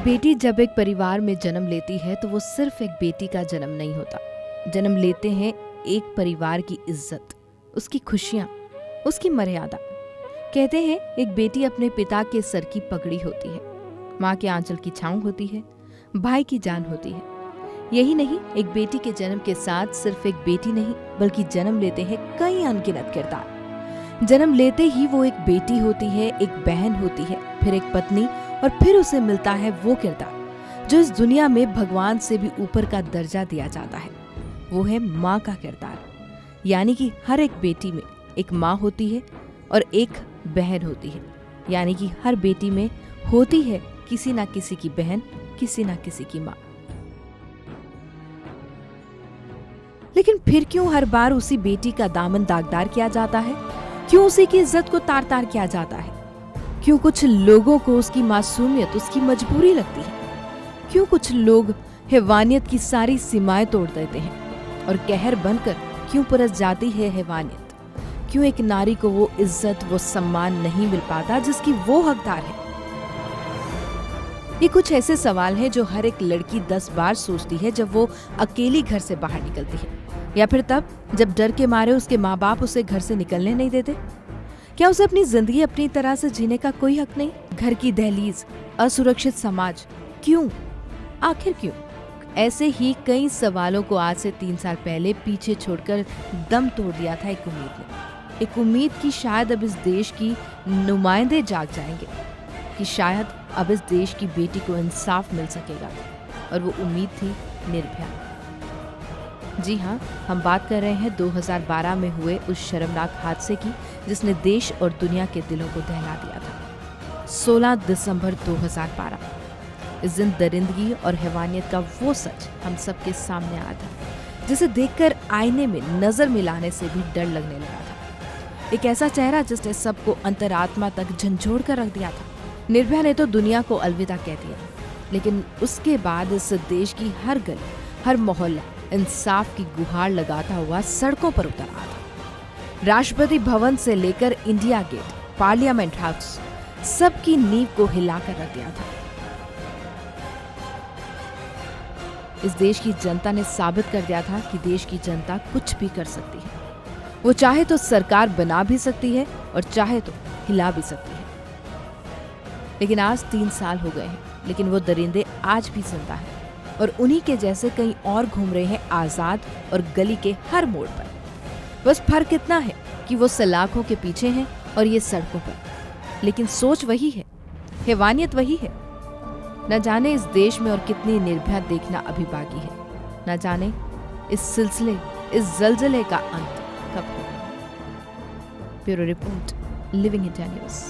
बेटी जब एक परिवार में जन्म लेती है तो वो सिर्फ एक बेटी का जन्म नहीं होता। जन्म लेते हैं एक परिवार की इज्जत, उसकी खुशियां, उसकी मर्यादा। कहते हैं एक बेटी अपने पिता के सर की पगड़ी होती है, माँ के आंचल की छांव होती है, भाई की जान होती है। यही नहीं, एक बेटी के जन्म के साथ सिर्फ एक बेटी नहीं बल्कि जन्म लेते हैं कई अनगिनत किरदार। जन्म लेते ही वो एक बेटी होती है, एक बहन होती है, फिर एक पत्नी, और फिर उसे मिलता है वो किरदार जो इस दुनिया में भगवान से भी ऊपर का दर्जा दिया जाता है। वो है माँ का किरदार। यानी कि हर एक बेटी में एक माँ होती है और एक बहन होती है। यानी कि हर बेटी में होती है किसी ना किसी की बहन, किसी ना किसी की माँ। लेकिन फिर क्यों हर बार उसी बेटी का दामन दागदार किया जाता है? क्यों उसी की इज्जत को तार तार किया जाता है? क्यों कुछ लोगों को उसकी मासूमियत उसकी मजबूरी लगती है? क्यों कुछ लोग हैवानियत की सारी सीमाएं तोड़ देते हैं और कहर बनकर क्यों परस जाती है हैवानियत? क्यों एक नारी को वो इज्जत, वो सम्मान नहीं मिल पाता जिसकी वो हकदार है? ये कुछ ऐसे सवाल हैं जो हर एक लड़की 10 बार सोचती है जब वो अकेली घर से बाहर निकलती है, या फिर तब जब डर के मारे उसके माँ बाप उसे घर से निकलने नहीं देते। क्या उसे अपनी जिंदगी अपनी तरह से जीने का कोई हक नहीं? घर की दहलीज, असुरक्षित समाज, क्यों? आखिर क्यों? ऐसे ही कई सवालों को आज से 3 साल पहले पीछे छोड़कर दम तोड़ दिया था एक उम्मीद ने। एक उम्मीद कि शायद अब इस देश की नुमाइंदे जाग जाएंगे, कि शायद अब इस देश की बेटी को इंसाफ मिल सकेगा। और वो उम्मीद थी निर्भया। जी हाँ, हम बात कर रहे हैं 2012 में हुए उस शर्मनाक हादसे की जिसने देश और दुनिया के दिलों को दहला दिया था। 16 दिसंबर 2012। इस दिन दरिंदगी और हैवानियत का वो सच हम सबके सामने आया था, जिसे देखकर आईने में नजर मिलाने से भी डर लगने लगा था। एक ऐसा चेहरा जिसने सबको अंतरात्मा तक झंझोड़ कर रख दिया था। निर्भया ने तो दुनिया को अलविदा कह दिया, लेकिन उसके बाद इस देश की हर गली, हर मोहल्ला इंसाफ की गुहार लगाता हुआ सड़कों पर उतर आया था। राष्ट्रपति भवन से लेकर इंडिया गेट, पार्लियामेंट हाउस, सबकी नींव को हिलाकर रख दिया था। इस देश की जनता ने साबित कर दिया था कि देश की जनता कुछ भी कर सकती है। वो चाहे तो सरकार बना भी सकती है और चाहे तो हिला भी सकती है। लेकिन आज 3 साल हो गए हैं, लेकिन वो दरिंदे आज भी जिंदा है और उन्हीं के जैसे कहीं और घूम रहे हैं आजाद और गली के हर मोड़ पर। बस फर्क इतना है कि वो सलाखों के पीछे हैं और ये सड़कों पर, लेकिन सोच वही है, हैवानियत वही है। न जाने इस देश में और कितनी निर्भया देखना अभी बाकी है। न जाने इस सिलसिले, इस जलजले का अंत कब होगा। Bureau report, living India news.